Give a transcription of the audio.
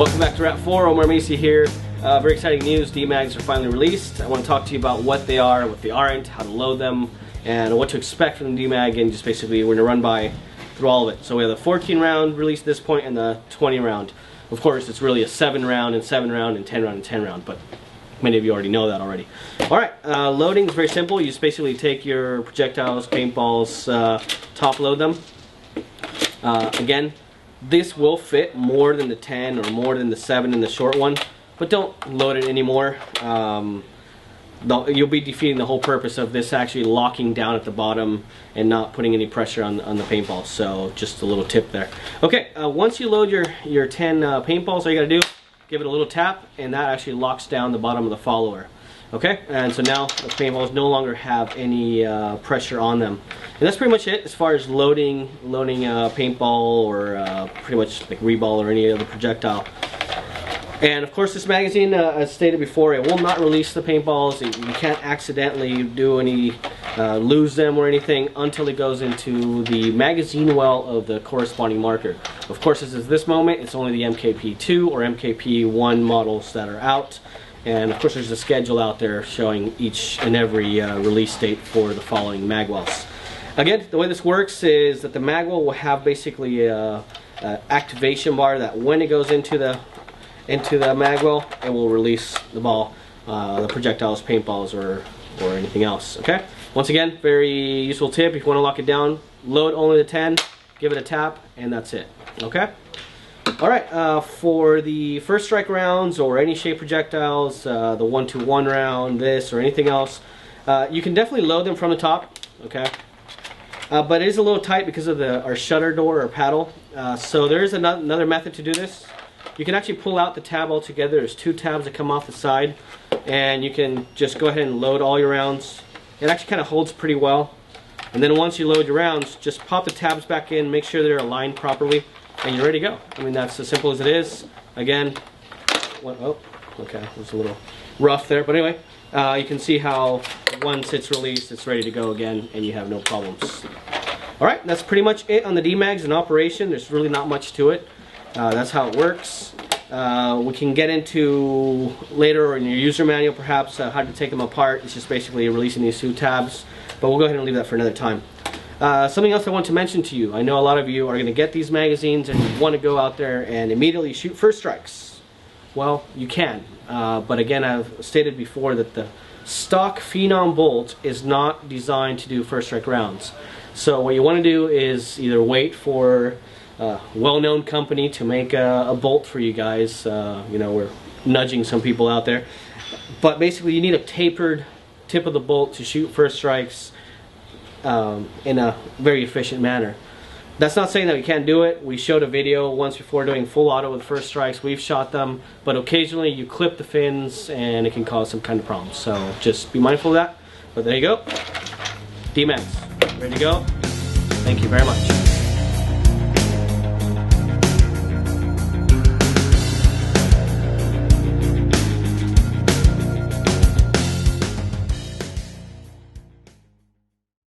Welcome back to Wrap 4, Omar Macy here. Very exciting news, DMAGs are finally released. I want to talk to you about what they are, what they aren't, how to load them, and what to expect from the DMAG, and just basically we're going to run by through all of it. So we have the 14 round release at this point and the 20 round. Of course, it's really a 7 round and 7 round and 10 round and 10 round, but many of you already know that already. Alright, loading is very simple. You just basically take your projectiles, paintballs, top load them. Again, this will fit more than the 10 or more than the 7 in the short one, but don't load it anymore. You'll be defeating the whole purpose of this actually locking down at the bottom and not putting any pressure on the paintballs. So just a little tip there. Okay, once you load your 10 paintballs, all you gotta do, give it a little tap, and that actually locks down the bottom of the follower. Okay, and so now the paintballs no longer have any pressure on them. And that's pretty much it as far as loading paintball or pretty much like reball or any other projectile. And of course, this magazine, as stated before, it will not release the paintballs. You can't accidentally do any, lose them or anything until it goes into the magazine well of the corresponding marker. Of course, as of this moment, it's only the MKP2 or MKP1 models that are out. And of course, there's a schedule out there showing each and every release date for the following magwells. Again, the way this works is that the magwell will have basically a activation bar that when it goes into the magwell, it will release the ball, the projectiles, paintballs, or anything else. Okay. Once again, very useful tip. If you want to lock it down, load only the 10, give it a tap, and that's it. Okay. All right. For the first strike rounds or any shape projectiles, the 1-2-1 round, this or anything else, you can definitely load them from the top. Okay. But it is a little tight because of our shutter door or paddle. So there is another method to do this. You can actually pull out the tab altogether. There's 2 tabs that come off the side, and you can just go ahead and load all your rounds. It actually kind of holds pretty well. And then once you load your rounds, just pop the tabs back in, make sure they're aligned properly, and you're ready to go. I mean, that's as simple as it is. Again, oh, okay, it was a little rough there, but anyway, you can see how once it's released, it's ready to go again, and you have no problems. Alright, that's pretty much it on the DMAGs in operation. There's really not much to it. That's how it works. We can get into later or in your user manual perhaps how to take them apart. It's just basically releasing these 2 tabs, but we'll go ahead and leave that for another time. Something else I want to mention to you. I know a lot of you are going to get these magazines and want to go out there and immediately shoot first strikes. Well, you can, but again, I've stated before that the stock Phenom bolt is not designed to do first strike rounds. So what you want to do is either wait for a well-known company to make a bolt for you guys. You know, we're nudging some people out there, but basically you need a tapered tip of the bolt to shoot first strikes in a very efficient manner. That's not saying that we can't do it. We showed a video once before doing full auto with first strikes. We've shot them, but occasionally you clip the fins and it can cause some kind of problems. So just be mindful of that. But there you go. DMAGs, ready to go. Thank you very much.